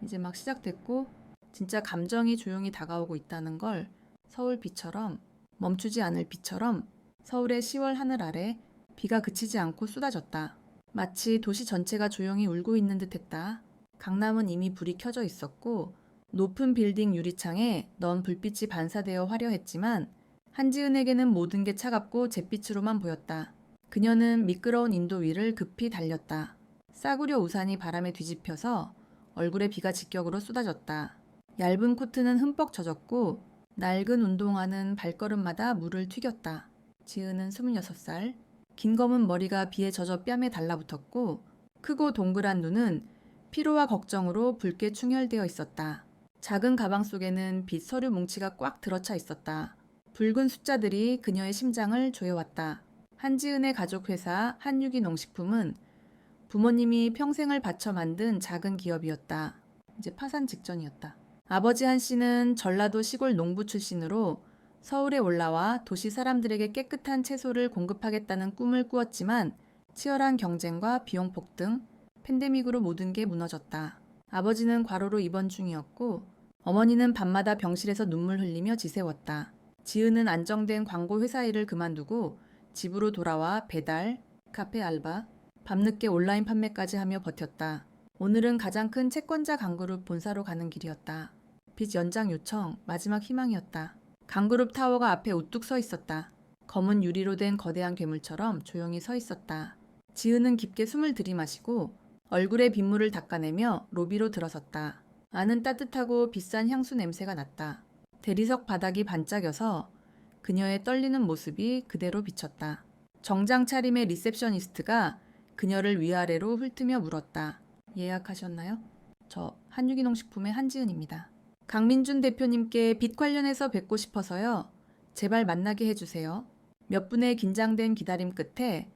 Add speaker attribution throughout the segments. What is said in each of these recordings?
Speaker 1: 이제 막 시작됐고 진짜 감정이 조용히 다가오고 있다는 걸 서울 비처럼 멈추지 않을 비처럼 서울의 10월 하늘 아래 비가 그치지 않고 쏟아졌다. 마치 도시 전체가 조용히 울고 있는 듯했다. 강남은 이미 불이 켜져 있었고 높은 빌딩 유리창에 넌 불빛이 반사되어 화려했지만 한지은에게는 모든 게 차갑고 잿빛으로만 보였다. 그녀는 미끄러운 인도 위를 급히 달렸다. 싸구려 우산이 바람에 뒤집혀서 얼굴에 비가 직격으로 쏟아졌다. 얇은 코트는 흠뻑 젖었고 낡은 운동화는 발걸음마다 물을 튀겼다. 지은은 26살. 긴 검은 머리가 비에 젖어 뺨에 달라붙었고 크고 동그란 눈은 피로와 걱정으로 붉게 충혈되어 있었다. 작은 가방 속에는 빗 서류 뭉치가 꽉 들어차 있었다. 붉은 숫자들이 그녀의 심장을 조여왔다. 한지은의 가족회사 한유기농식품은 부모님이 평생을 바쳐 만든 작은 기업이었다. 이제 파산 직전이었다. 아버지 한 씨는 전라도 시골 농부 출신으로 서울에 올라와 도시 사람들에게 깨끗한 채소를 공급하겠다는 꿈을 꾸었지만 치열한 경쟁과 비용 폭등, 팬데믹으로 모든 게 무너졌다. 아버지는 과로로 입원 중이었고 어머니는 밤마다 병실에서 눈물 흘리며 지새웠다. 지은은 안정된 광고 회사 일을 그만두고 집으로 돌아와 배달, 카페 알바, 밤늦게 온라인 판매까지 하며 버텼다. 오늘은 가장 큰 채권자 강그룹 본사로 가는 길이었다. 빚 연장 요청, 마지막 희망이었다. 강그룹 타워가 앞에 우뚝 서 있었다. 검은 유리로 된 거대한 괴물처럼 조용히 서 있었다. 지은은 깊게 숨을 들이마시고 얼굴에 빗물을 닦아내며 로비로 들어섰다. 안은 따뜻하고 비싼 향수 냄새가 났다. 대리석 바닥이 반짝여서 그녀의 떨리는 모습이 그대로 비쳤다. 정장 차림의 리셉셔니스트가 그녀를 위아래로 훑으며 물었다. 예약하셨나요? 저 한유기농식품의 한지은입니다. 강민준 대표님께 빚 관련해서 뵙고 싶어서요. 제발 만나게 해주세요. 몇 분의 긴장된 기다림 끝에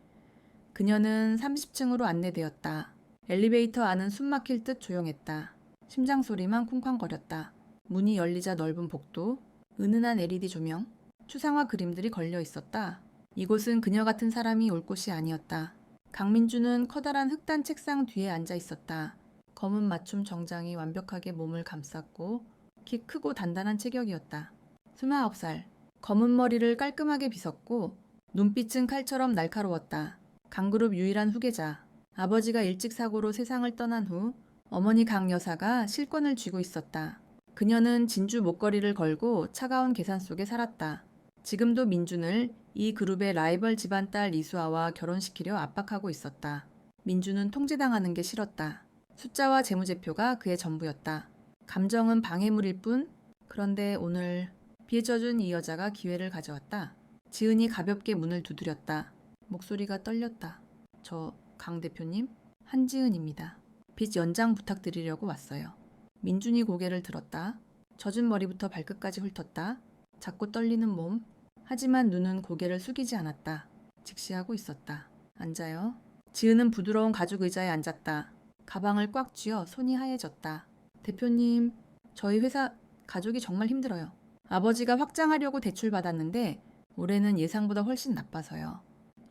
Speaker 1: 그녀는 30층으로 안내되었다. 엘리베이터 안은 숨 막힐 듯 조용했다. 심장 소리만 쿵쾅거렸다. 문이 열리자 넓은 복도, 은은한 LED 조명, 추상화 그림들이 걸려 있었다. 이곳은 그녀 같은 사람이 올 곳이 아니었다. 강민주는 커다란 흑단 책상 뒤에 앉아 있었다. 검은 맞춤 정장이 완벽하게 몸을 감쌌고 키 크고 단단한 체격이었다. 29살. 검은 머리를 깔끔하게 빗었고 눈빛은 칼처럼 날카로웠다. 강그룹 유일한 후계자. 아버지가 일찍 사고로 세상을 떠난 후 어머니 강 여사가 실권을 쥐고 있었다. 그녀는 진주 목걸이를 걸고 차가운 계산 속에 살았다. 지금도 민준을 이 그룹의 라이벌 집안 딸 이수아와 결혼시키려 압박하고 있었다. 민준은 통제당하는 게 싫었다. 숫자와 재무제표가 그의 전부였다. 감정은 방해물일 뿐. 그런데 오늘 비에 젖은 이 여자가 기회를 가져왔다. 지은이 가볍게 문을 두드렸다. 목소리가 떨렸다. 저 강 대표님? 한지은입니다. 빚 연장 부탁드리려고 왔어요. 민준이 고개를 들었다. 젖은 머리부터 발끝까지 훑었다. 작고 떨리는 몸. 하지만 눈은 고개를 숙이지 않았다. 직시하고 있었다. 앉아요. 지은은 부드러운 가죽 의자에 앉았다. 가방을 꽉 쥐어 손이 하얘졌다. 대표님, 저희 회사 가족이 정말 힘들어요. 아버지가 확장하려고 대출받았는데 올해는 예상보다 훨씬 나빠서요.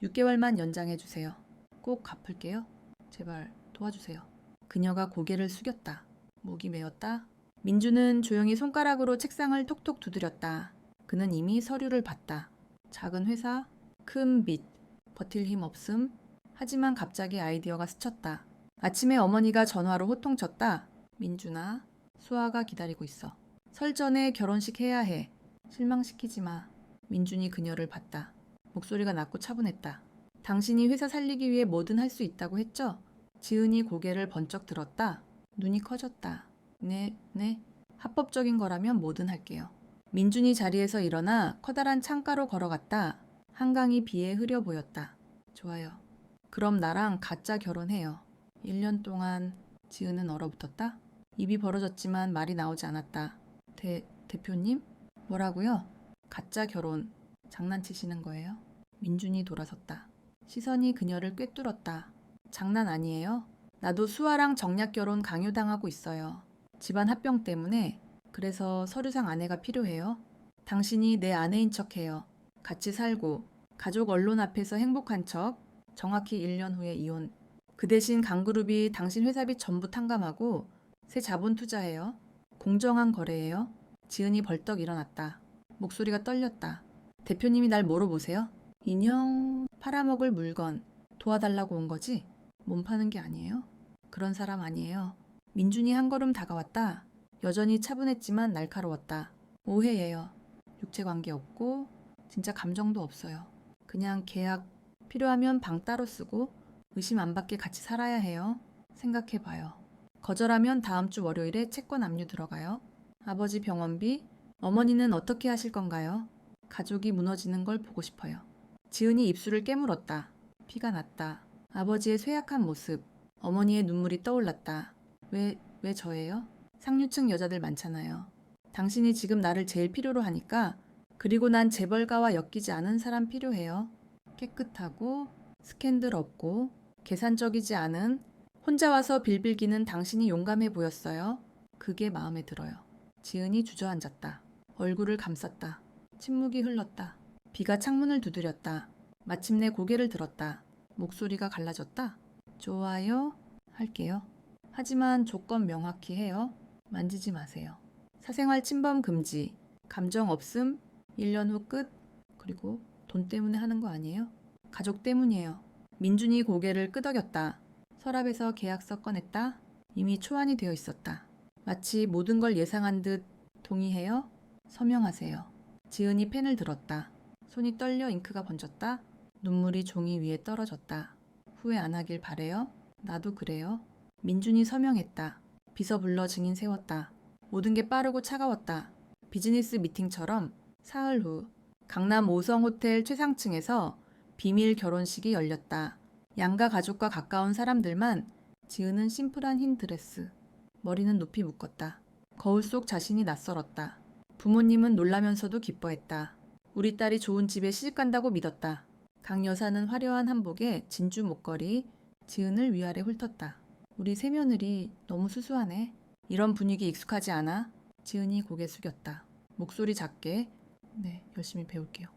Speaker 1: 6개월만 연장해 주세요. 꼭 갚을게요. 제발 도와주세요. 그녀가 고개를 숙였다. 목이 메었다. 민주는 조용히 손가락으로 책상을 톡톡 두드렸다. 그는 이미 서류를 봤다. 작은 회사, 큰 빚, 버틸 힘 없음. 하지만 갑자기 아이디어가 스쳤다. 아침에 어머니가 전화로 호통쳤다. 민준아, 수아가 기다리고 있어. 설 전에 결혼식 해야 해. 실망시키지 마. 민준이 그녀를 봤다. 목소리가 낮고 차분했다. 당신이 회사 살리기 위해 뭐든 할 수 있다고 했죠? 지은이 고개를 번쩍 들었다. 눈이 커졌다. 네. 합법적인 거라면 뭐든 할게요. 민준이 자리에서 일어나 커다란 창가로 걸어갔다. 한강이 비에 흐려 보였다. 좋아요. 그럼 나랑 가짜 결혼해요. 1년 동안. 지은은 얼어붙었다. 입이 벌어졌지만 말이 나오지 않았다. 대표님? 뭐라고요? 가짜 결혼. 장난치시는 거예요? 민준이 돌아섰다. 시선이 그녀를 꿰뚫었다. 장난 아니에요? 나도 수아랑 정략 결혼 강요당하고 있어요. 집안 합병 때문에. 그래서 서류상 아내가 필요해요. 당신이 내 아내인 척해요. 같이 살고 가족 언론 앞에서 행복한 척. 정확히 1년 후에 이혼. 그 대신 강그룹이 당신 회사비 전부 탕감하고 새 자본 투자해요. 공정한 거래예요. 지은이 벌떡 일어났다. 목소리가 떨렸다. 대표님이 날 뭐로 보세요? 인형 팔아먹을 물건 도와달라고 온 거지? 몸 파는 게 아니에요? 그런 사람 아니에요. 민준이 한 걸음 다가왔다. 여전히 차분했지만 날카로웠다. 오해예요. 육체 관계 없고 진짜 감정도 없어요. 그냥 계약 필요하면 방 따로 쓰고 의심 안 받게 같이 살아야 해요. 생각해봐요. 거절하면 다음 주 월요일에 채권 압류 들어가요. 아버지 병원비, 어머니는 어떻게 하실 건가요? 가족이 무너지는 걸 보고 싶어요. 지은이 입술을 깨물었다. 피가 났다. 아버지의 쇠약한 모습, 어머니의 눈물이 떠올랐다. 왜 저예요? 상류층 여자들 많잖아요. 당신이 지금 나를 제일 필요로 하니까 그리고 난 재벌가와 엮이지 않은 사람 필요해요. 깨끗하고 스캔들 없고 계산적이지 않은 혼자 와서 빌빌기는 당신이 용감해 보였어요. 그게 마음에 들어요. 지은이 주저앉았다. 얼굴을 감쌌다. 침묵이 흘렀다. 비가 창문을 두드렸다. 마침내 고개를 들었다. 목소리가 갈라졌다. 좋아요. 할게요. 하지만 조건 명확히 해요. 만지지 마세요. 사생활 침범 금지. 감정 없음. 1년 후 끝. 그리고 돈 때문에 하는 거 아니에요? 가족 때문이에요. 민준이 고개를 끄덕였다. 서랍에서 계약서 꺼냈다. 이미 초안이 되어 있었다. 마치 모든 걸 예상한 듯 동의해요? 서명하세요. 지은이 펜을 들었다. 손이 떨려 잉크가 번졌다. 눈물이 종이 위에 떨어졌다. 후회 안 하길 바래요? 나도 그래요. 민준이 서명했다. 비서 불러 증인 세웠다. 모든 게 빠르고 차가웠다. 비즈니스 미팅처럼 사흘 후 강남 5성 호텔 최상층에서 비밀 결혼식이 열렸다. 양가 가족과 가까운 사람들만. 지은은 심플한 흰 드레스. 머리는 높이 묶었다. 거울 속 자신이 낯설었다. 부모님은 놀라면서도 기뻐했다. 우리 딸이 좋은 집에 시집간다고 믿었다. 강 여사는 화려한 한복에 진주 목걸이, 지은을 위아래 훑었다. 우리 새며느리 너무 수수하네. 이런 분위기 익숙하지 않아? 지은이 고개 숙였다. 목소리 작게. 네, 열심히 배울게요.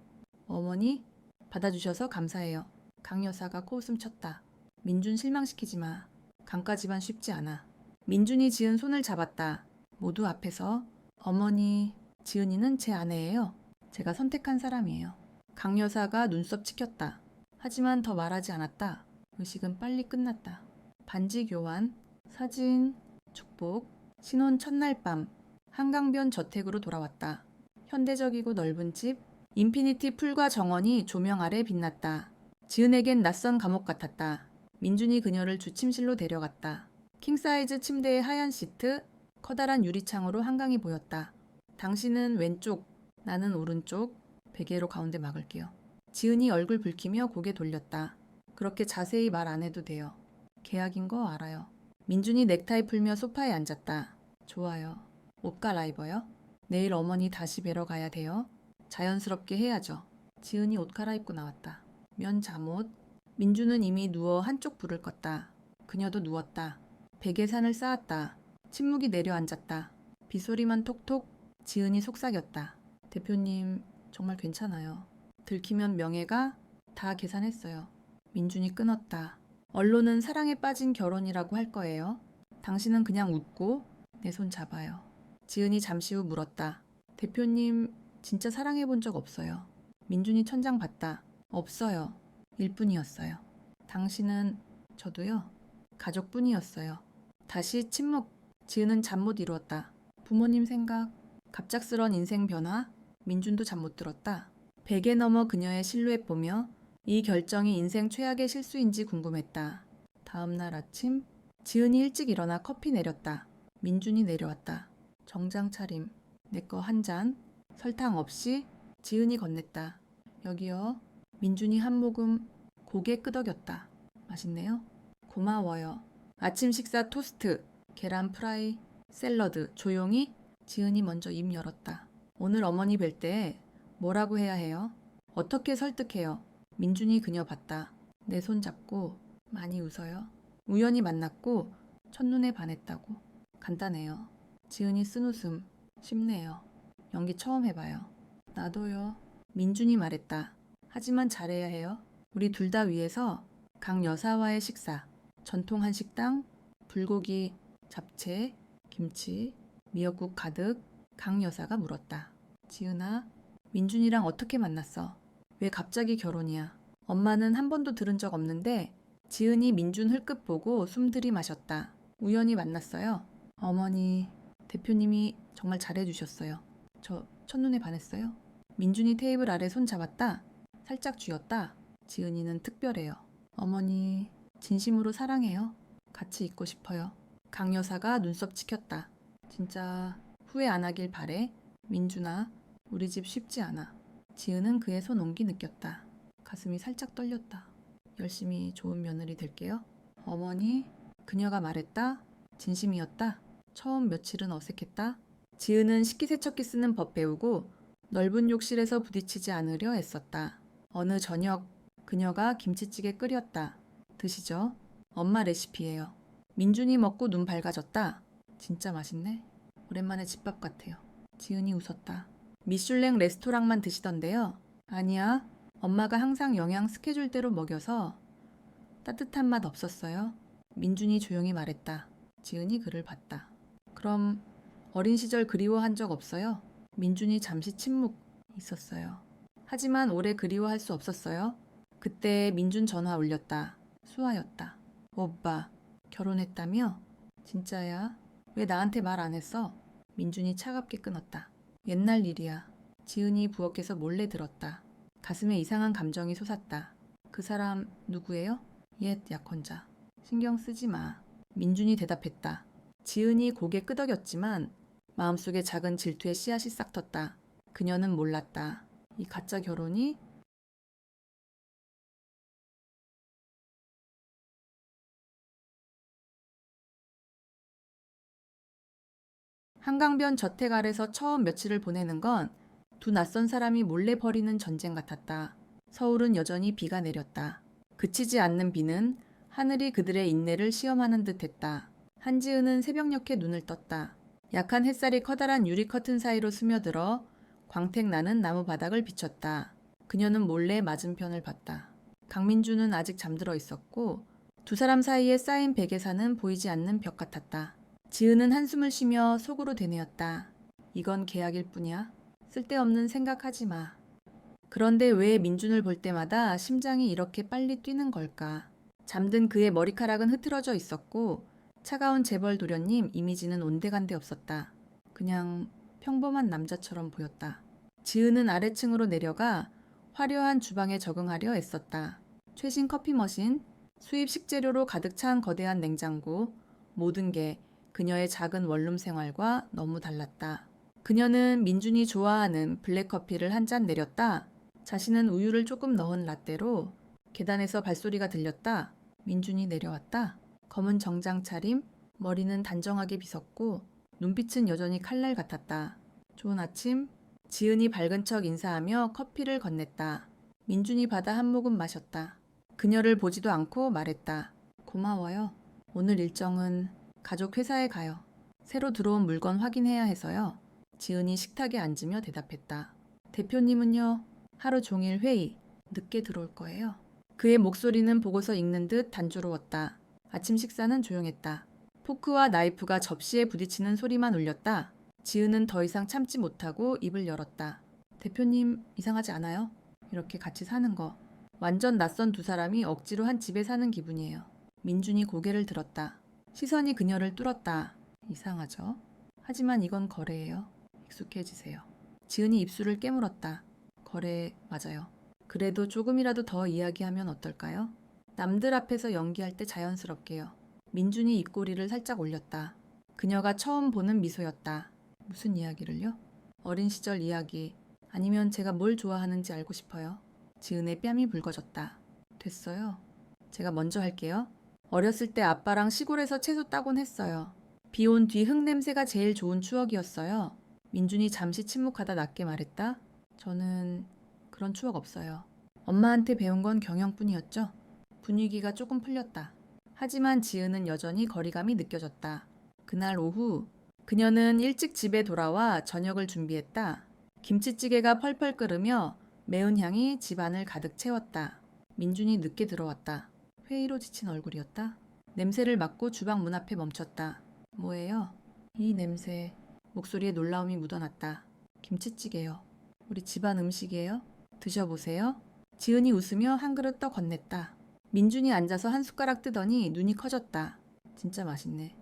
Speaker 1: 어머니, 받아주셔서 감사해요. 강 여사가 코웃음 쳤다. 민준 실망시키지 마. 강가 집안 쉽지 않아. 민준이 지은 손을 잡았다. 모두 앞에서. 어머니, 지은이는 제 아내예요. 제가 선택한 사람이에요. 강 여사가 눈썹 치켰다. 하지만 더 말하지 않았다. 의식은 빨리 끝났다. 반지 교환, 사진, 축복, 신혼 첫날 밤, 한강변 저택으로 돌아왔다. 현대적이고 넓은 집, 인피니티 풀과 정원이 조명 아래 빛났다. 지은에겐 낯선 감옥 같았다. 민준이 그녀를 주침실로 데려갔다. 킹사이즈 침대의 하얀 시트, 커다란 유리창으로 한강이 보였다. 당신은 왼쪽, 나는 오른쪽, 베개로 가운데 막을게요. 지은이 얼굴 붉히며 고개 돌렸다. 그렇게 자세히 말 안 해도 돼요. 계약인 거 알아요. 민준이 넥타이 풀며 소파에 앉았다. 좋아요. 옷 갈아입어요? 내일 어머니 다시 뵈러 가야 돼요. 자연스럽게 해야죠. 지은이 옷 갈아입고 나왔다. 면 잠옷. 민준은 이미 누워 한쪽 불을 껐다. 그녀도 누웠다. 베개 산을 쌓았다. 침묵이 내려앉았다. 빗소리만 톡톡. 지은이 속삭였다. 대표님 정말 괜찮아요. 들키면 명예가 다 계산했어요. 민준이 끊었다. 언론은 사랑에 빠진 결혼이라고 할 거예요. 당신은 그냥 웃고 내 손 잡아요. 지은이 잠시 후 물었다. 대표님 진짜 사랑해 본 적 없어요. 민준이 천장 봤다. 없어요. 일뿐이었어요. 당신은 저도요. 가족뿐이었어요. 다시 침묵. 지은은 잠 못 이루었다. 부모님 생각, 갑작스런 인생 변화, 민준도 잠 못 들었다. 베개 너머 그녀의 실루엣 보며 이 결정이 인생 최악의 실수인지 궁금했다. 다음 날 아침, 지은이 일찍 일어나 커피 내렸다. 민준이 내려왔다. 정장 차림, 내 거 한 잔, 설탕 없이. 지은이 건넸다. 여기요. 민준이 한 모금. 고개 끄덕였다. 맛있네요. 고마워요. 아침 식사 토스트, 계란 프라이, 샐러드. 조용히. 지은이 먼저 입 열었다. 오늘 어머니 뵐 때 뭐라고 해야 해요? 어떻게 설득해요? 민준이 그녀 봤다. 내 손 잡고 많이 웃어요. 우연히 만났고 첫눈에 반했다고. 간단해요. 지은이 쓴 웃음. 쉽네요. 연기 처음 해봐요. 나도요. 민준이 말했다. 하지만 잘해야 해요. 우리 둘 다 위해서. 강 여사와의 식사. 전통 한식당, 불고기, 잡채, 김치, 미역국 가득 강 여사가 물었다. 지은아, 민준이랑 어떻게 만났어? 왜 갑자기 결혼이야? 엄마는 한 번도 들은 적 없는데 지은이 민준 흘끗 보고 숨 들이마셨다. 우연히 만났어요. 어머니, 대표님이 정말 잘해주셨어요. 저 첫눈에 반했어요. 민준이 테이블 아래 손 잡았다. 살짝 쥐었다. 지은이는 특별해요. 어머니, 진심으로 사랑해요. 같이 있고 싶어요. 강 여사가 눈썹 치켰다. 진짜 후회 안 하길 바래. 민준아, 우리 집 쉽지 않아. 지은은 그의 손 온기 느꼈다. 가슴이 살짝 떨렸다. 열심히 좋은 며느리 될게요. 어머니, 그녀가 말했다. 진심이었다. 처음 며칠은 어색했다. 지은은 식기세척기 쓰는 법 배우고 넓은 욕실에서 부딪히지 않으려 애썼다. 어느 저녁 그녀가 김치찌개 끓였다. 드시죠? 엄마 레시피예요. 민준이 먹고 눈 밝아졌다. 진짜 맛있네. 오랜만에 집밥 같아요. 지은이 웃었다. 미슐랭 레스토랑만 드시던데요. 아니야. 엄마가 항상 영양 스케줄대로 먹여서 따뜻한 맛 없었어요. 민준이 조용히 말했다. 지은이 그를 봤다. 그럼 어린 시절 그리워한 적 없어요? 민준이 잠시 침묵 있었어요. 하지만 오래 그리워할 수 없었어요. 그때 민준 전화 올렸다. 수아였다. 오빠, 결혼했다며? 진짜야? 왜 나한테 말 안 했어? 민준이 차갑게 끊었다. 옛날 일이야. 지은이 부엌에서 몰래 들었다. 가슴에 이상한 감정이 솟았다. 그 사람 누구예요? 옛 약혼자. 신경 쓰지 마. 민준이 대답했다. 지은이 고개 끄덕였지만 마음속에 작은 질투의 씨앗이 싹 텄다. 그녀는 몰랐다. 이 가짜 결혼이 한강변 저택 아래서 처음 며칠을 보내는 건 두 낯선 사람이 몰래 벌이는 전쟁 같았다. 서울은 여전히 비가 내렸다. 그치지 않는 비는 하늘이 그들의 인내를 시험하는 듯 했다. 한지은은 새벽녘에 눈을 떴다. 약한 햇살이 커다란 유리 커튼 사이로 스며들어 광택 나는 나무 바닥을 비췄다. 그녀는 몰래 맞은편을 봤다. 강민주는 아직 잠들어 있었고 두 사람 사이에 쌓인 베개사는 보이지 않는 벽 같았다. 지은은 한숨을 쉬며 속으로 되뇌었다. 이건 계약일 뿐이야. 쓸데없는 생각하지 마. 그런데 왜 민준을 볼 때마다 심장이 이렇게 빨리 뛰는 걸까? 잠든 그의 머리카락은 흐트러져 있었고 차가운 재벌 도련님 이미지는 온데간데 없었다. 그냥 평범한 남자처럼 보였다. 지은은 아래층으로 내려가 화려한 주방에 적응하려 애썼다. 최신 커피 머신, 수입 식재료로 가득 찬 거대한 냉장고, 모든 게 그녀의 작은 원룸 생활과 너무 달랐다. 그녀는 민준이 좋아하는 블랙커피를 한 잔 내렸다. 자신은 우유를 조금 넣은 라떼로. 계단에서 발소리가 들렸다. 민준이 내려왔다. 검은 정장 차림, 머리는 단정하게 빗었고 눈빛은 여전히 칼날 같았다. 좋은 아침. 지은이 밝은 척 인사하며 커피를 건넸다. 민준이 받아 한 모금 마셨다. 그녀를 보지도 않고 말했다. 고마워요. 오늘 일정은 가족 회사에 가요. 새로 들어온 물건 확인해야 해서요. 지은이 식탁에 앉으며 대답했다. 대표님은요? 하루 종일 회의, 늦게 들어올 거예요. 그의 목소리는 보고서 읽는 듯 단조로웠다. 아침 식사는 조용했다. 포크와 나이프가 접시에 부딪히는 소리만 울렸다. 지은은 더 이상 참지 못하고 입을 열었다. 대표님 이상하지 않아요? 이렇게 같이 사는 거. 완전 낯선 두 사람이 억지로 한 집에 사는 기분이에요. 민준이 고개를 들었다. 시선이 그녀를 뚫었다. 이상하죠? 하지만 이건 거래예요. 익숙해지세요. 지은이 입술을 깨물었다. 거래 맞아요. 그래도 조금이라도 더 이야기하면 어떨까요? 남들 앞에서 연기할 때 자연스럽게요. 민준이 입꼬리를 살짝 올렸다. 그녀가 처음 보는 미소였다. 무슨 이야기를요? 어린 시절 이야기. 아니면 제가 뭘 좋아하는지 알고 싶어요. 지은의 뺨이 붉어졌다. 됐어요. 제가 먼저 할게요. 어렸을 때 아빠랑 시골에서 채소 따곤 했어요. 비 온 뒤 흙냄새가 제일 좋은 추억이었어요. 민준이 잠시 침묵하다 낮게 말했다. 저는 그런 추억 없어요. 엄마한테 배운 건 경영뿐이었죠. 분위기가 조금 풀렸다. 하지만 지은은 여전히 거리감이 느껴졌다. 그날 오후 그녀는 일찍 집에 돌아와 저녁을 준비했다. 김치찌개가 펄펄 끓으며 매운 향이 집안을 가득 채웠다. 민준이 늦게 들어왔다. 회의로 지친 얼굴이었다. 냄새를 맡고 주방 문 앞에 멈췄다. 뭐예요? 이 냄새. 목소리에 놀라움이 묻어났다. 김치찌개요. 우리 집안 음식이에요? 드셔보세요. 지은이 웃으며 한 그릇 떠 건넸다. 민준이 앉아서 한 숟가락 뜨더니 눈이 커졌다. 진짜 맛있네.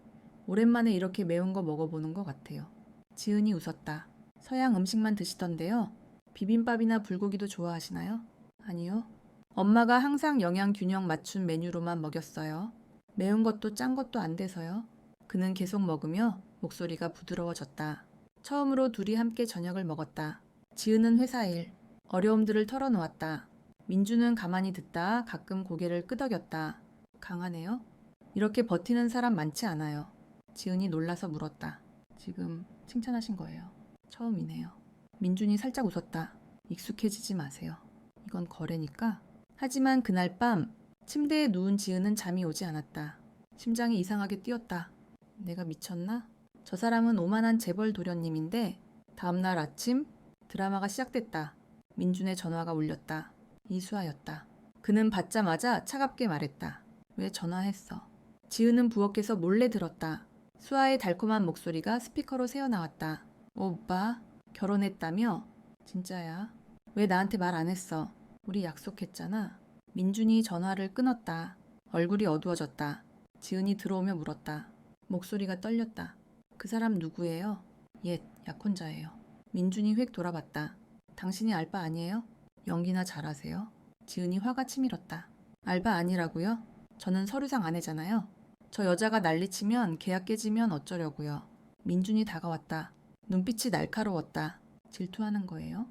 Speaker 1: 오랜만에 이렇게 매운 거 먹어보는 것 같아요. 지은이 웃었다. 서양 음식만 드시던데요. 비빔밥이나 불고기도 좋아하시나요? 아니요. 엄마가 항상 영양 균형 맞춘 메뉴로만 먹였어요. 매운 것도 짠 것도 안 돼서요. 그는 계속 먹으며 목소리가 부드러워졌다. 처음으로 둘이 함께 저녁을 먹었다. 지은은 회사 일, 어려움들을 털어놓았다. 민주는 가만히 듣다 가끔 고개를 끄덕였다. 강하네요. 이렇게 버티는 사람 많지 않아요. 지은이 놀라서 물었다. 지금 칭찬하신 거예요. 처음이네요. 민준이 살짝 웃었다. 익숙해지지 마세요. 이건 거래니까. 하지만 그날 밤 침대에 누운 지은은 잠이 오지 않았다. 심장이 이상하게 뛰었다. 내가 미쳤나? 저 사람은 오만한 재벌 도련님인데 다음날 아침 드라마가 시작됐다. 민준의 전화가 울렸다. 이수아였다. 그는 받자마자 차갑게 말했다. 왜 전화했어? 지은은 부엌에서 몰래 들었다. 수아의 달콤한 목소리가 스피커로 새어나왔다. 오빠, 결혼했다며? 진짜야. 왜 나한테 말 안 했어? 우리 약속했잖아. 민준이 전화를 끊었다. 얼굴이 어두워졌다. 지은이 들어오며 물었다. 목소리가 떨렸다. 그 사람 누구예요? 옛 약혼자예요. 민준이 휙 돌아봤다. 당신이 알바 아니에요? 연기나 잘하세요? 지은이 화가 치밀었다. 알바 아니라고요? 저는 서류상 아내잖아요. 저 여자가 난리치면 계약 깨지면 어쩌려고요. 민준이 다가왔다. 눈빛이 날카로웠다. 질투하는 거예요?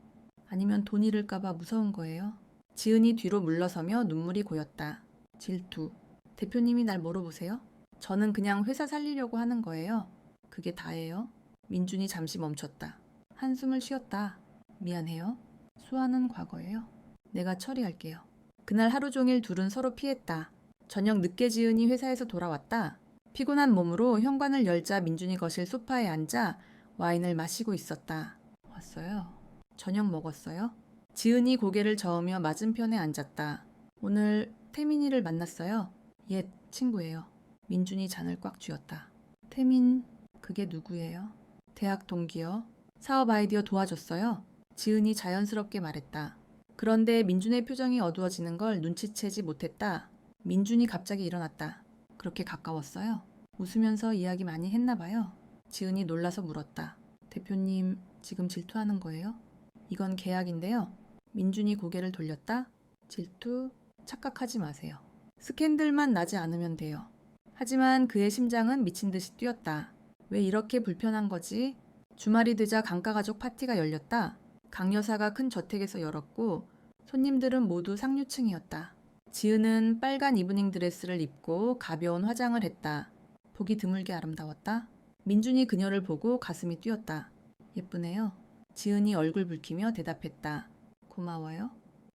Speaker 1: 아니면 돈 잃을까봐 무서운 거예요? 지은이 뒤로 물러서며 눈물이 고였다. 질투. 대표님이 날 뭐로 보세요? 저는 그냥 회사 살리려고 하는 거예요. 그게 다예요? 민준이 잠시 멈췄다. 한숨을 쉬었다. 미안해요. 수아는 과거예요. 내가 처리할게요. 그날 하루 종일 둘은 서로 피했다. 저녁 늦게 지은이 회사에서 돌아왔다. 피곤한 몸으로 현관을 열자 민준이 거실 소파에 앉아 와인을 마시고 있었다. 왔어요. 저녁 먹었어요? 지은이 고개를 저으며 맞은편에 앉았다. 오늘 태민이를 만났어요. 옛 친구예요. 민준이 잔을 꽉 쥐었다. 태민, 그게 누구예요? 대학 동기요. 사업 아이디어 도와줬어요. 지은이 자연스럽게 말했다. 그런데 민준의 표정이 어두워지는 걸 눈치채지 못했다. 민준이 갑자기 일어났다. 그렇게 가까웠어요? 웃으면서 이야기 많이 했나 봐요. 지은이 놀라서 물었다. 대표님, 지금 질투하는 거예요? 이건 계약인데요. 민준이 고개를 돌렸다. 질투? 착각하지 마세요. 스캔들만 나지 않으면 돼요. 하지만 그의 심장은 미친 듯이 뛰었다. 왜 이렇게 불편한 거지? 주말이 되자 강가가족 파티가 열렸다. 강 여사가 큰 저택에서 열었고 손님들은 모두 상류층이었다. 지은은 빨간 이브닝 드레스를 입고 가벼운 화장을 했다. 보기 드물게 아름다웠다. 민준이 그녀를 보고 가슴이 뛰었다. 예쁘네요. 지은이 얼굴 붉히며 대답했다. 고마워요.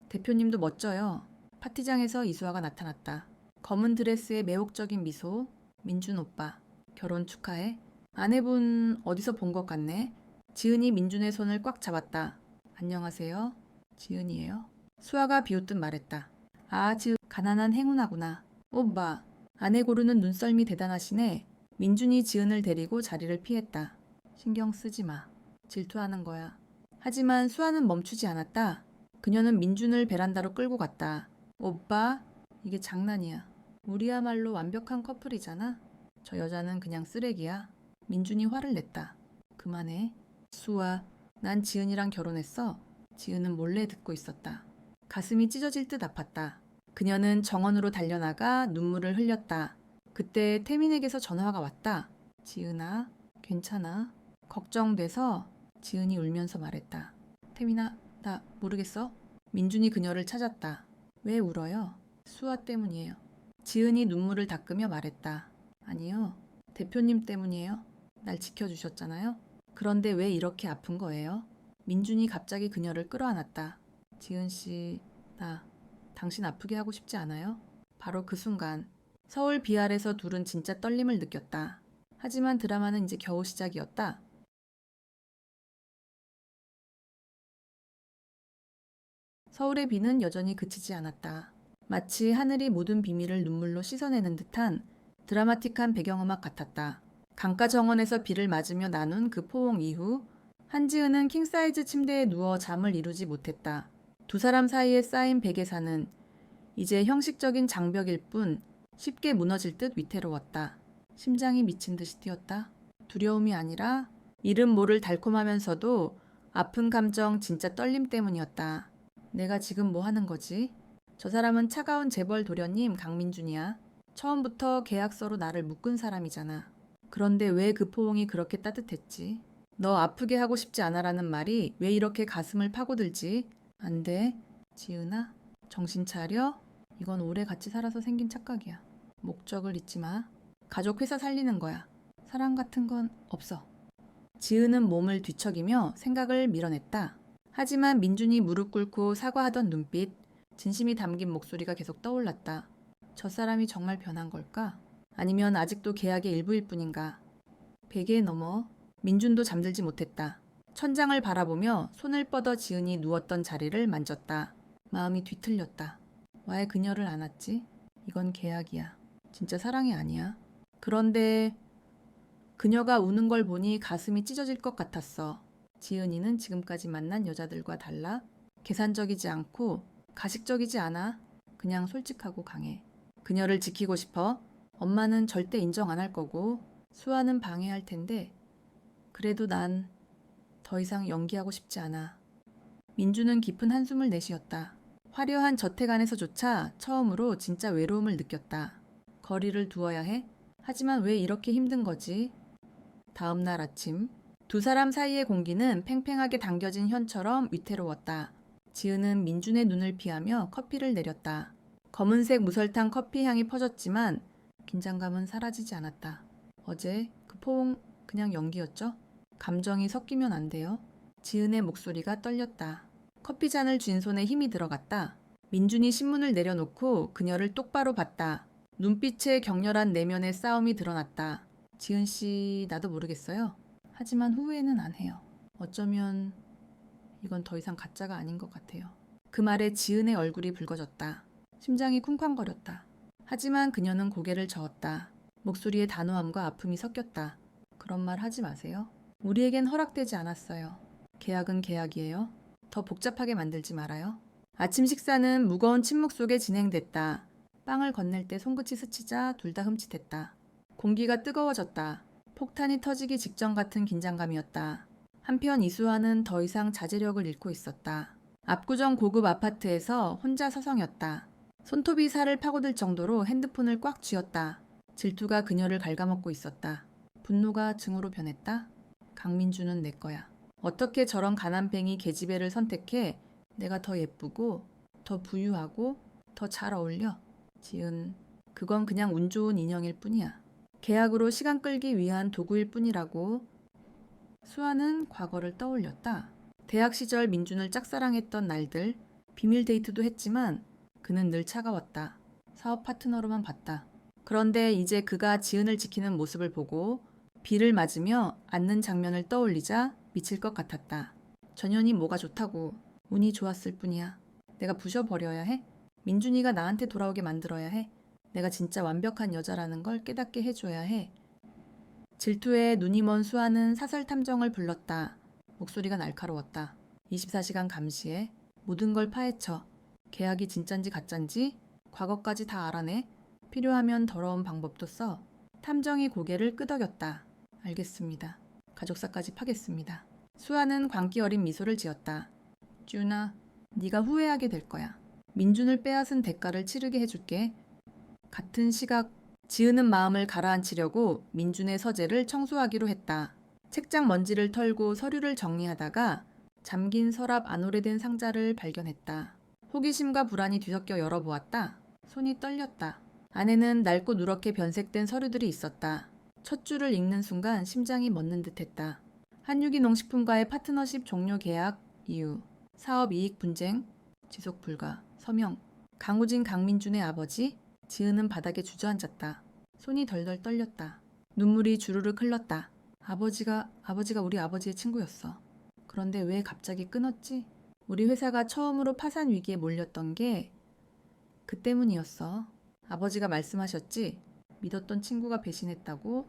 Speaker 1: 대표님도 멋져요. 파티장에서 이수아가 나타났다. 검은 드레스에 매혹적인 미소. 민준 오빠, 결혼 축하해. 아내분 어디서 본 것 같네. 지은이 민준의 손을 꽉 잡았다. 안녕하세요. 지은이에요. 수아가 비웃듯 말했다. 아, 지은 가난한 행운아구나. 오빠, 아내 고르는 눈썰미 대단하시네. 민준이 지은을 데리고 자리를 피했다. 신경 쓰지 마. 질투하는 거야. 하지만 수아는 멈추지 않았다. 그녀는 민준을 베란다로 끌고 갔다. 오빠, 이게 장난이야. 우리야말로 완벽한 커플이잖아. 저 여자는 그냥 쓰레기야. 민준이 화를 냈다. 그만해. 수아, 난 지은이랑 결혼했어. 지은은 몰래 듣고 있었다. 가슴이 찢어질 듯 아팠다. 그녀는 정원으로 달려나가 눈물을 흘렸다. 그때 태민에게서 전화가 왔다. 지은아, 괜찮아? 걱정돼서 지은이 울면서 말했다. 태민아, 나 모르겠어? 민준이 그녀를 찾았다. 왜 울어요? 수아 때문이에요. 지은이 눈물을 닦으며 말했다. 아니요, 대표님 때문이에요. 날 지켜주셨잖아요. 그런데 왜 이렇게 아픈 거예요? 민준이 갑자기 그녀를 끌어안았다. 지은 씨, 나 당신 아프게 하고 싶지 않아요? 바로 그 순간 서울 비알에서 둘은 진짜 떨림을 느꼈다. 하지만 드라마는 이제 겨우 시작이었다. 서울의 비는 여전히 그치지 않았다. 마치 하늘이 모든 비밀을 눈물로 씻어내는 듯한 드라마틱한 배경음악 같았다. 강가 정원에서 비를 맞으며 나눈 그 포옹 이후 한지은은 킹사이즈 침대에 누워 잠을 이루지 못했다. 두 사람 사이에 쌓인 베개사는 이제 형식적인 장벽일 뿐 쉽게 무너질 듯 위태로웠다. 심장이 미친 듯이 뛰었다. 두려움이 아니라 이름 모를 달콤하면서도 아픈 감정, 진짜 떨림 때문이었다. 내가 지금 뭐 하는 거지? 저 사람은 차가운 재벌 도련님 강민준이야. 처음부터 계약서로 나를 묶은 사람이잖아. 그런데 왜 그 포옹이 그렇게 따뜻했지? 너 아프게 하고 싶지 않아라는 말이 왜 이렇게 가슴을 파고들지? 안 돼. 지은아, 정신 차려. 이건 오래 같이 살아서 생긴 착각이야. 목적을 잊지 마. 가족 회사 살리는 거야. 사랑 같은 건 없어. 지은은 몸을 뒤척이며 생각을 밀어냈다. 하지만 민준이 무릎 꿇고 사과하던 눈빛, 진심이 담긴 목소리가 계속 떠올랐다. 저 사람이 정말 변한 걸까? 아니면 아직도 계약의 일부일 뿐인가? 베개에 넘어 민준도 잠들지 못했다. 천장을 바라보며 손을 뻗어 지은이 누웠던 자리를 만졌다. 마음이 뒤틀렸다. 왜 그녀를 안았지? 이건 계약이야. 진짜 사랑이 아니야. 그런데 그녀가 우는 걸 보니 가슴이 찢어질 것 같았어. 지은이는 지금까지 만난 여자들과 달라 계산적이지 않고 가식적이지 않아. 그냥 솔직하고 강해. 그녀를 지키고 싶어. 엄마는 절대 인정 안 할 거고 수아는 방해할 텐데 그래도 난 더 이상 연기하고 싶지 않아. 민주는 깊은 한숨을 내쉬었다. 화려한 저택 안에서조차 처음으로 진짜 외로움을 느꼈다. 거리를 두어야 해? 하지만 왜 이렇게 힘든 거지? 다음 날 아침 두 사람 사이의 공기는 팽팽하게 당겨진 현처럼 위태로웠다. 지은은 민준의 눈을 피하며 커피를 내렸다. 검은색 무설탕 커피 향이 퍼졌지만 긴장감은 사라지지 않았다. 어제 그 포옹 그냥 연기였죠? 감정이 섞이면 안 돼요. 지은의 목소리가 떨렸다. 커피잔을 쥔 손에 힘이 들어갔다. 민준이 신문을 내려놓고 그녀를 똑바로 봤다. 눈빛에 격렬한 내면의 싸움이 드러났다. 지은 씨, 나도 모르겠어요. 하지만 후회는 안 해요. 어쩌면 이건 더 이상 가짜가 아닌 것 같아요. 그 말에 지은의 얼굴이 붉어졌다. 심장이 쿵쾅거렸다. 하지만 그녀는 고개를 저었다. 목소리에 단호함과 아픔이 섞였다. 그런 말 하지 마세요. 우리에겐 허락되지 않았어요. 계약은 계약이에요. 더 복잡하게 만들지 말아요. 아침 식사는 무거운 침묵 속에 진행됐다. 빵을 건넬 때 손끝이 스치자 둘 다 흠칫했다. 공기가 뜨거워졌다. 폭탄이 터지기 직전 같은 긴장감이었다. 한편 이수아는 더 이상 자제력을 잃고 있었다. 압구정 고급 아파트에서 혼자 서성였다. 손톱이 살을 파고들 정도로 핸드폰을 꽉 쥐었다. 질투가 그녀를 갉아먹고 있었다. 분노가 증오로 변했다. 강민주는 내 거야. 어떻게 저런 가난뱅이 계집애를 선택해? 내가 더 예쁘고 더 부유하고 더 잘 어울려. 지은, 그건 그냥 운 좋은 인형일 뿐이야. 계약으로 시간 끌기 위한 도구일 뿐이라고. 수아는 과거를 떠올렸다. 대학 시절 민준을 짝사랑했던 날들, 비밀 데이트도 했지만 그는 늘 차가웠다. 사업 파트너로만 봤다. 그런데 이제 그가 지은을 지키는 모습을 보고 비를 맞으며 앉는 장면을 떠올리자 미칠 것 같았다. 전현이 뭐가 좋다고. 운이 좋았을 뿐이야. 내가 부셔버려야 해? 민준이가 나한테 돌아오게 만들어야 해? 내가 진짜 완벽한 여자라는 걸 깨닫게 해줘야 해. 질투에 눈이 먼 수아는 사설 탐정을 불렀다. 목소리가 날카로웠다. 24시간 감시해. 모든 걸 파헤쳐. 계약이 진짠지 가짠지 과거까지 다 알아내. 필요하면 더러운 방법도 써. 탐정이 고개를 끄덕였다. 알겠습니다. 가족사까지 파겠습니다. 수아는 광기 어린 미소를 지었다. 쭈나, 네가 후회하게 될 거야. 민준을 빼앗은 대가를 치르게 해줄게. 같은 시각 지은은 마음을 가라앉히려고 민준의 서재를 청소하기로 했다. 책장 먼지를 털고 서류를 정리하다가 잠긴 서랍 안 오래된 상자를 발견했다. 호기심과 불안이 뒤섞여 열어보았다. 손이 떨렸다. 안에는 낡고 누렇게 변색된 서류들이 있었다. 첫 줄을 읽는 순간 심장이 멎는 듯했다. 한유기농식품과의 파트너십 종료 계약 이유, 사업 이익 분쟁, 지속 불가, 서명, 강우진 강민준의 아버지. 지은은 바닥에 주저앉았다. 손이 덜덜 떨렸다. 눈물이 주르륵 흘렀다. 아버지가 우리 아버지의 친구였어. 그런데 왜 갑자기 끊었지? 우리 회사가 처음으로 파산 위기에 몰렸던 게 그 때문이었어. 아버지가 말씀하셨지. 믿었던 친구가 배신했다고.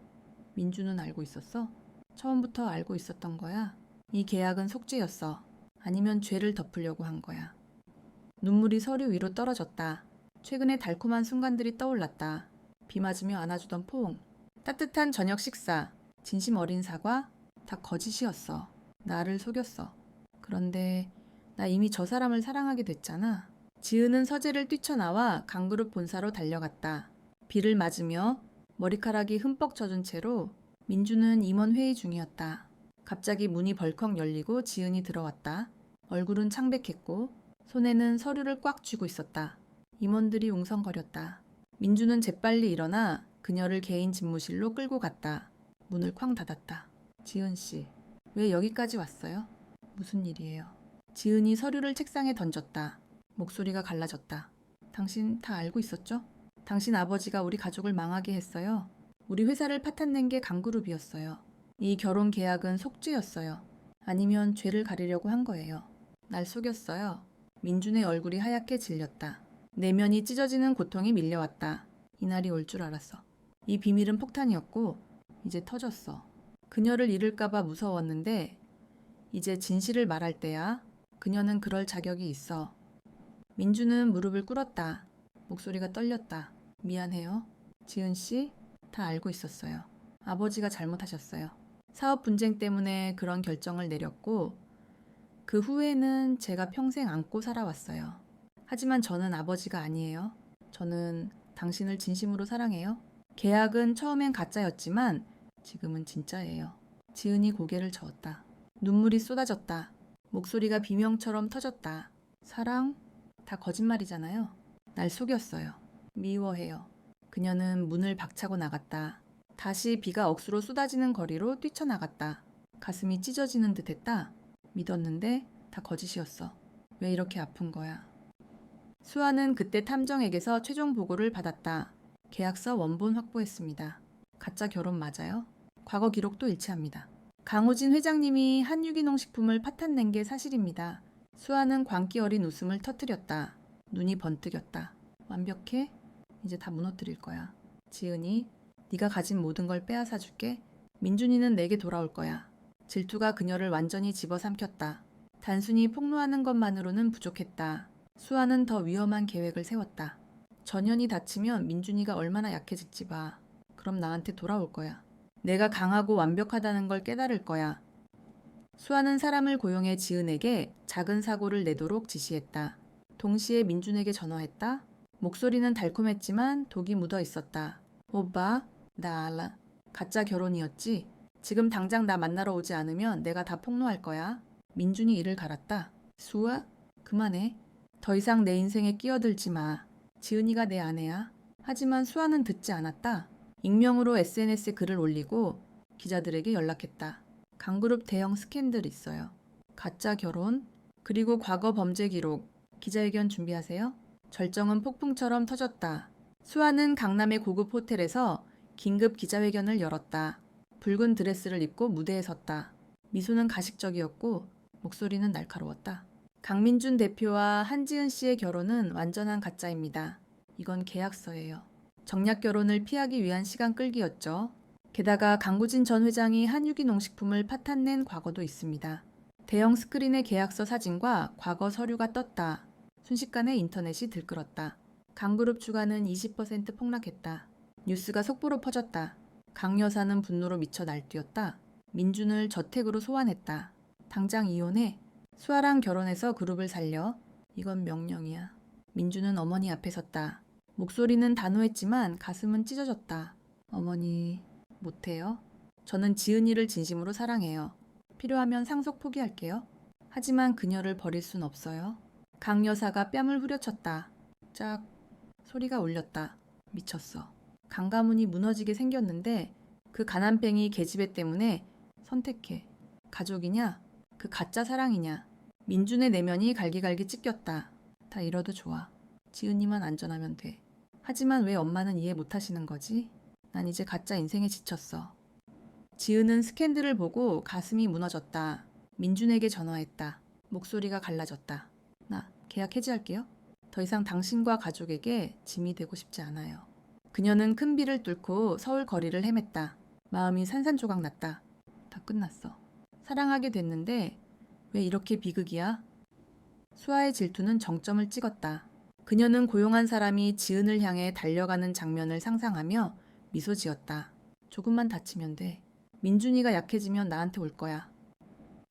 Speaker 1: 민주는 알고 있었어? 처음부터 알고 있었던 거야? 이 계약은 속죄였어. 아니면 죄를 덮으려고 한 거야. 눈물이 서류 위로 떨어졌다. 최근의 달콤한 순간들이 떠올랐다. 비 맞으며 안아주던 포옹, 따뜻한 저녁 식사, 진심 어린 사과, 다 거짓이었어. 나를 속였어. 그런데 나 이미 저 사람을 사랑하게 됐잖아. 지은은 서재를 뛰쳐나와 강그룹 본사로 달려갔다. 비를 맞으며 머리카락이 흠뻑 젖은 채로 민주는 임원 회의 중이었다. 갑자기 문이 벌컥 열리고 지은이 들어왔다. 얼굴은 창백했고 손에는 서류를 꽉 쥐고 있었다. 임원들이 웅성거렸다. 민주는 재빨리 일어나 그녀를 개인 집무실로 끌고 갔다. 문을 쾅 닫았다. 지은 씨, 왜 여기까지 왔어요? 무슨 일이에요? 지은이 서류를 책상에 던졌다. 목소리가 갈라졌다. 당신 다 알고 있었죠? 당신 아버지가 우리 가족을 망하게 했어요. 우리 회사를 파탄낸 게 강그룹이었어요. 이 결혼 계약은 속죄였어요. 아니면 죄를 가리려고 한 거예요. 날 속였어요. 민준의 얼굴이 하얗게 질렸다. 내면이 찢어지는 고통이 밀려왔다. 이날이 올 줄 알았어. 이 비밀은 폭탄이었고 이제 터졌어. 그녀를 잃을까봐 무서웠는데 이제 진실을 말할 때야. 그녀는 그럴 자격이 있어. 민주는 무릎을 꿇었다. 목소리가 떨렸다. 미안해요. 지은 씨, 다 알고 있었어요. 아버지가 잘못하셨어요. 사업 분쟁 때문에 그런 결정을 내렸고 그 후에는 제가 평생 안고 살아왔어요. 하지만 저는 아버지가 아니에요. 저는 당신을 진심으로 사랑해요. 계약은 처음엔 가짜였지만 지금은 진짜예요. 지은이 고개를 저었다. 눈물이 쏟아졌다. 목소리가 비명처럼 터졌다. 사랑? 다 거짓말이잖아요. 날 속였어요. 미워해요. 그녀는 문을 박차고 나갔다. 다시 비가 억수로 쏟아지는 거리로 뛰쳐나갔다. 가슴이 찢어지는 듯 했다. 믿었는데 다 거짓이었어. 왜 이렇게 아픈 거야? 수아는 그때 탐정에게서 최종 보고를 받았다. 계약서 원본 확보했습니다. 가짜 결혼 맞아요? 과거 기록도 일치합니다. 강우진 회장님이 한유기농 식품을 파탄낸 게 사실입니다. 수아는 광기 어린 웃음을 터뜨렸다. 눈이 번뜩였다. 완벽해? 이제 다 무너뜨릴 거야. 지은이, 네가 가진 모든 걸 빼앗아 줄게. 민준이는 내게 돌아올 거야. 질투가 그녀를 완전히 집어삼켰다. 단순히 폭로하는 것만으로는 부족했다. 수아는 더 위험한 계획을 세웠다. 전현이 다치면 민준이가 얼마나 약해질지 봐. 그럼 나한테 돌아올 거야. 내가 강하고 완벽하다는 걸 깨달을 거야. 수아는 사람을 고용해 지은에게 작은 사고를 내도록 지시했다. 동시에 민준에게 전화했다. 목소리는 달콤했지만 독이 묻어 있었다. 오빠, 나 알아. 가짜 결혼이었지? 지금 당장 나 만나러 오지 않으면 내가 다 폭로할 거야. 민준이 이를 갈았다. 수아, 그만해. 더 이상 내 인생에 끼어들지 마. 지은이가 내 아내야. 하지만 수아는 듣지 않았다. 익명으로 SNS에 글을 올리고 기자들에게 연락했다. 강그룹 대형 스캔들 있어요. 가짜 결혼, 그리고 과거 범죄 기록. 기자회견 준비하세요. 절정은 폭풍처럼 터졌다. 수아는 강남의 고급 호텔에서 긴급 기자회견을 열었다. 붉은 드레스를 입고 무대에 섰다. 미소는 가식적이었고 목소리는 날카로웠다. 강민준 대표와 한지은 씨의 결혼은 완전한 가짜입니다. 이건 계약서예요. 정략 결혼을 피하기 위한 시간 끌기였죠. 게다가 강구진 전 회장이 한유기 농식품을 파탄낸 과거도 있습니다. 대형 스크린의 계약서 사진과 과거 서류가 떴다. 순식간에 인터넷이 들끓었다. 강그룹 주가는 20% 폭락했다. 뉴스가 속보로 퍼졌다. 강 여사는 분노로 미쳐 날뛰었다. 민준을 저택으로 소환했다. 당장 이혼해. 수아랑 결혼해서 그룹을 살려. 이건 명령이야. 민준은 어머니 앞에 섰다. 목소리는 단호했지만 가슴은 찢어졌다. 어머니, 못해요? 저는 지은이를 진심으로 사랑해요. 필요하면 상속 포기할게요. 하지만 그녀를 버릴 순 없어요. 강 여사가 뺨을 후려쳤다. 짝, 소리가 울렸다. 미쳤어. 강 가문이 무너지게 생겼는데 그 가난뱅이 계집애 때문에 선택해. 가족이냐? 그 가짜 사랑이냐? 민준의 내면이 갈기갈기 찢겼다. 다 잃어도 좋아. 지은이만 안전하면 돼. 하지만 왜 엄마는 이해 못하시는 거지? 난 이제 가짜 인생에 지쳤어. 지은은 스캔들을 보고 가슴이 무너졌다. 민준에게 전화했다. 목소리가 갈라졌다. 나 계약 해지할게요. 더 이상 당신과 가족에게 짐이 되고 싶지 않아요. 그녀는 큰 비를 뚫고 서울 거리를 헤맸다. 마음이 산산조각 났다. 다 끝났어. 사랑하게 됐는데 왜 이렇게 비극이야? 수아의 질투는 정점을 찍었다. 그녀는 고용한 사람이 지은을 향해 달려가는 장면을 상상하며 미소 지었다. 조금만 다치면 돼. 민준이가 약해지면 나한테 올 거야.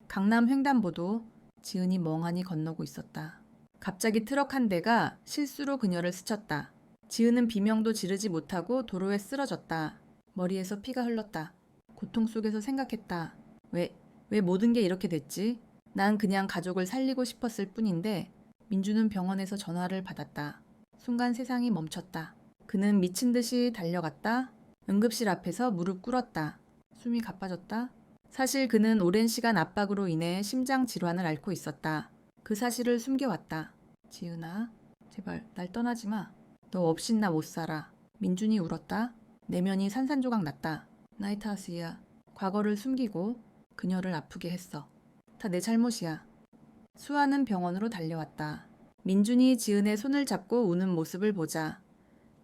Speaker 1: 강남 횡단보도 지은이 멍하니 건너고 있었다. 갑자기 트럭 한 대가 실수로 그녀를 스쳤다. 지은은 비명도 지르지 못하고 도로에 쓰러졌다. 머리에서 피가 흘렀다. 고통 속에서 생각했다. 왜 모든 게 이렇게 됐지? 난 그냥 가족을 살리고 싶었을 뿐인데 민주는 병원에서 전화를 받았다. 순간 세상이 멈췄다. 그는 미친 듯이 달려갔다. 응급실 앞에서 무릎 꿇었다. 숨이 가빠졌다. 사실 그는 오랜 시간 압박으로 인해 심장 질환을 앓고 있었다. 그 사실을 숨겨왔다. 지은아, 제발 날 떠나지 마. 너 없인 나 못 살아. 민준이 울었다. 내면이 산산조각 났다. 나이트하우스야. 과거를 숨기고 그녀를 아프게 했어. 다 내 잘못이야. 수아는 병원으로 달려왔다. 민준이 지은의 손을 잡고 우는 모습을 보자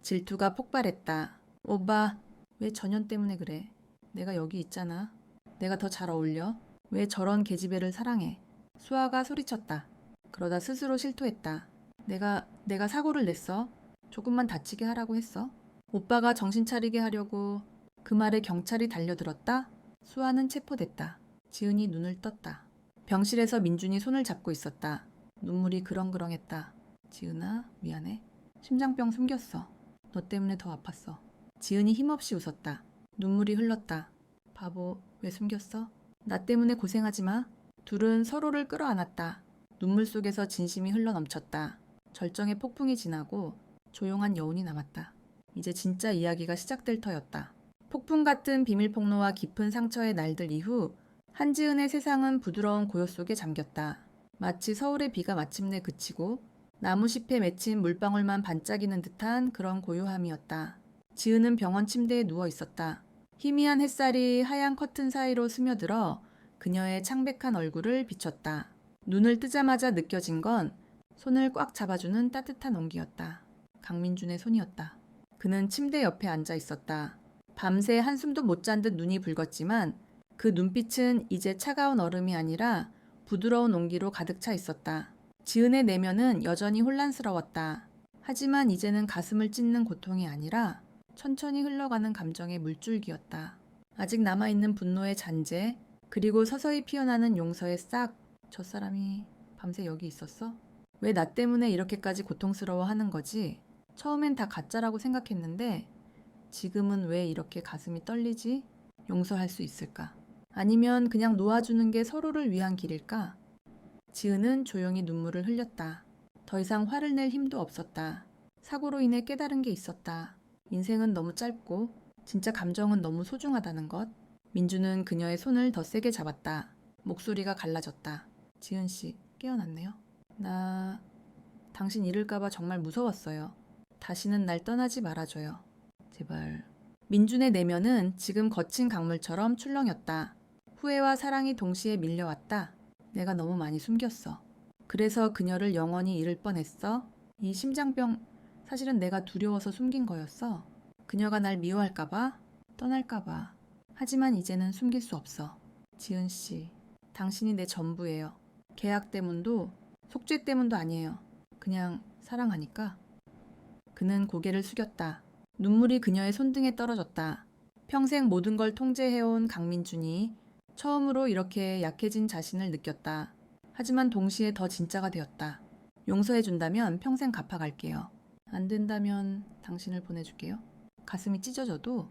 Speaker 1: 질투가 폭발했다. 오빠, 왜 전현 때문에 그래? 내가 여기 있잖아. 내가 더 잘 어울려. 왜 저런 계집애를 사랑해? 수아가 소리쳤다. 그러다 스스로 실토했다. 내가 사고를 냈어. 조금만 다치게 하라고 했어. 오빠가 정신 차리게 하려고 그 말에 경찰이 달려들었다. 수아는 체포됐다. 지은이 눈을 떴다. 병실에서 민준이 손을 잡고 있었다. 눈물이 그렁그렁했다. 지은아, 미안해. 심장병 숨겼어. 너 때문에 더 아팠어. 지은이 힘없이 웃었다. 눈물이 흘렀다. 바보, 왜 숨겼어? 나 때문에 고생하지 마. 둘은 서로를 끌어안았다. 눈물 속에서 진심이 흘러넘쳤다. 절정의 폭풍이 지나고 조용한 여운이 남았다. 이제 진짜 이야기가 시작될 터였다. 폭풍 같은 비밀 폭로와 깊은 상처의 날들 이후 한지은의 세상은 부드러운 고요 속에 잠겼다. 마치 서울의 비가 마침내 그치고 나무잎에 맺힌 물방울만 반짝이는 듯한 그런 고요함이었다. 지은은 병원 침대에 누워 있었다. 희미한 햇살이 하얀 커튼 사이로 스며들어 그녀의 창백한 얼굴을 비췄다. 눈을 뜨자마자 느껴진 건 손을 꽉 잡아주는 따뜻한 온기였다. 강민준의 손이었다. 그는 침대 옆에 앉아 있었다. 밤새 한숨도 못 잔 듯 눈이 붉었지만 그 눈빛은 이제 차가운 얼음이 아니라 부드러운 온기로 가득 차 있었다. 지은의 내면은 여전히 혼란스러웠다. 하지만 이제는 가슴을 찢는 고통이 아니라 천천히 흘러가는 감정의 물줄기였다. 아직 남아있는 분노의 잔재, 그리고 서서히 피어나는 용서의 싹. 저 사람이 밤새 여기 있었어? 왜 나 때문에 이렇게까지 고통스러워하는 거지? 처음엔 다 가짜라고 생각했는데 지금은 왜 이렇게 가슴이 떨리지? 용서할 수 있을까? 아니면 그냥 놓아주는 게 서로를 위한 길일까? 지은은 조용히 눈물을 흘렸다. 더 이상 화를 낼 힘도 없었다. 사고로 인해 깨달은 게 있었다. 인생은 너무 짧고 진짜 감정은 너무 소중하다는 것. 민주는 그녀의 손을 더 세게 잡았다. 목소리가 갈라졌다. 지은 씨, 깨어났네요. 나 당신 잃을까봐 정말 무서웠어요. 다시는 날 떠나지 말아줘요. 제발. 민준의 내면은 지금 거친 강물처럼 출렁였다. 후회와 사랑이 동시에 밀려왔다. 내가 너무 많이 숨겼어. 그래서 그녀를 영원히 잃을 뻔했어. 이 심장병 사실은 내가 두려워서 숨긴 거였어. 그녀가 날 미워할까봐, 떠날까봐. 하지만 이제는 숨길 수 없어. 지은 씨, 당신이 내 전부예요. 계약 때문도 속죄 때문도 아니에요. 그냥 사랑하니까. 그는 고개를 숙였다. 눈물이 그녀의 손등에 떨어졌다. 평생 모든 걸 통제해온 강민준이 처음으로 이렇게 약해진 자신을 느꼈다. 하지만 동시에 더 진짜가 되었다. 용서해준다면 평생 갚아갈게요. 안 된다면 당신을 보내줄게요. 가슴이 찢어져도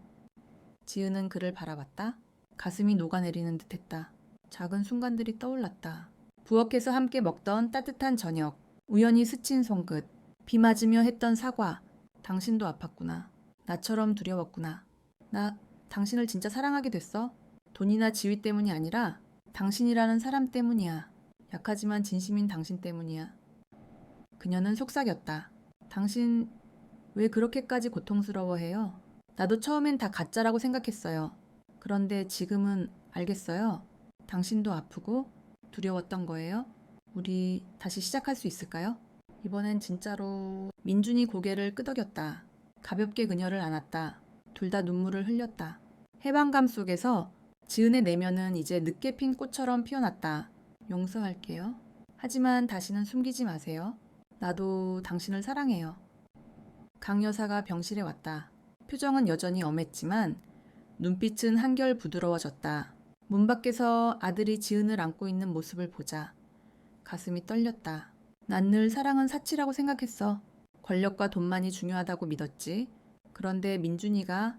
Speaker 1: 지은은 그를 바라봤다. 가슴이 녹아내리는 듯했다. 작은 순간들이 떠올랐다. 부엌에서 함께 먹던 따뜻한 저녁, 우연히 스친 손끝, 비 맞으며 했던 사과. 당신도 아팠구나. 나처럼 두려웠구나. 나 당신을 진짜 사랑하게 됐어. 돈이나 지위 때문이 아니라 당신이라는 사람 때문이야. 약하지만 진심인 당신 때문이야. 그녀는 속삭였다. 당신 왜 그렇게까지 고통스러워해요? 나도 처음엔 다 가짜라고 생각했어요. 그런데 지금은 알겠어요. 당신도 아프고 두려웠던 거예요. 우리 다시 시작할 수 있을까요? 이번엔 진짜로. 민준이 고개를 끄덕였다. 가볍게 그녀를 안았다. 둘 다 눈물을 흘렸다. 해방감 속에서 지은의 내면은 이제 늦게 핀 꽃처럼 피어났다. 용서할게요. 하지만 다시는 숨기지 마세요. 나도 당신을 사랑해요. 강 여사가 병실에 왔다. 표정은 여전히 엄했지만 눈빛은 한결 부드러워졌다. 문 밖에서 아들이 지은을 안고 있는 모습을 보자 가슴이 떨렸다. 난 늘 사랑은 사치라고 생각했어. 권력과 돈만이 중요하다고 믿었지. 그런데 민준이가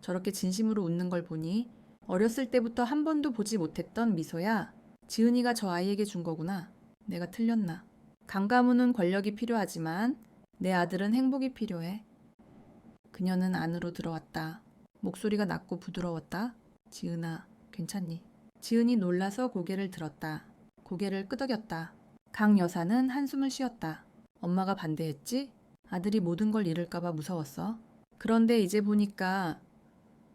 Speaker 1: 저렇게 진심으로 웃는 걸 보니 어렸을 때부터 한 번도 보지 못했던 미소야. 지은이가 저 아이에게 준 거구나. 내가 틀렸나. 강가문은 권력이 필요하지만 내 아들은 행복이 필요해. 그녀는 안으로 들어왔다. 목소리가 낮고 부드러웠다. 지은아, 괜찮니? 지은이 놀라서 고개를 들었다. 고개를 끄덕였다. 강 여사는 한숨을 쉬었다. 엄마가 반대했지? 아들이 모든 걸 잃을까봐 무서웠어. 그런데 이제 보니까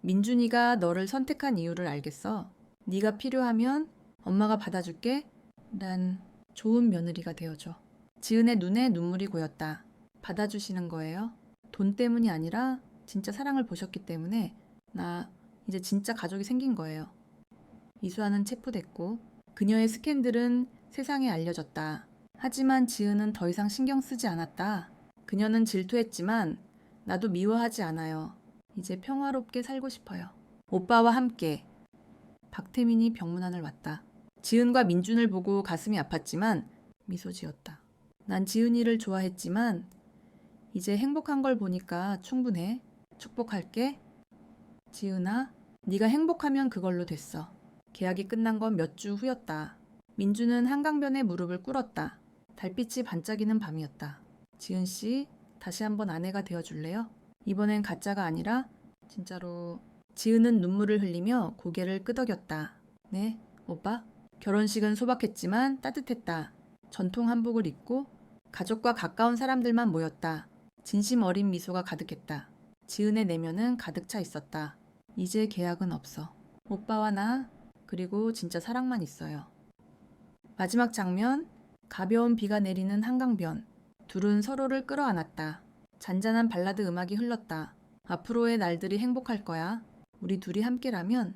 Speaker 1: 민준이가 너를 선택한 이유를 알겠어. 네가 필요하면 엄마가 받아줄게. 난 좋은 며느리가 되어줘. 지은의 눈에 눈물이 고였다. 받아주시는 거예요? 돈 때문이 아니라 진짜 사랑을 보셨기 때문에 나 이제 진짜 가족이 생긴 거예요. 이수아는 체포됐고 그녀의 스캔들은 세상에 알려졌다. 하지만 지은은 더 이상 신경 쓰지 않았다. 그녀는 질투했지만 나도 미워하지 않아요. 이제 평화롭게 살고 싶어요. 오빠와 함께. 박태민이 병문안을 왔다. 지은과 민준을 보고 가슴이 아팠지만 미소 지었다. 난 지은이를 좋아했지만 이제 행복한 걸 보니까 충분해. 축복할게. 지은아, 네가 행복하면 그걸로 됐어. 계약이 끝난 건 몇 주 후였다. 민준은 한강변에 무릎을 꿇었다. 달빛이 반짝이는 밤이었다. 지은 씨, 다시 한번 아내가 되어줄래요? 이번엔 가짜가 아니라 진짜로. 지은은 눈물을 흘리며 고개를 끄덕였다. 네, 오빠? 결혼식은 소박했지만 따뜻했다. 전통 한복을 입고 가족과 가까운 사람들만 모였다. 진심 어린 미소가 가득했다. 지은의 내면은 가득 차 있었다. 이제 계약은 없어. 오빠와 나, 그리고 진짜 사랑만 있어요. 마지막 장면, 가벼운 비가 내리는 한강변. 둘은 서로를 끌어안았다. 잔잔한 발라드 음악이 흘렀다. 앞으로의 날들이 행복할 거야. 우리 둘이 함께라면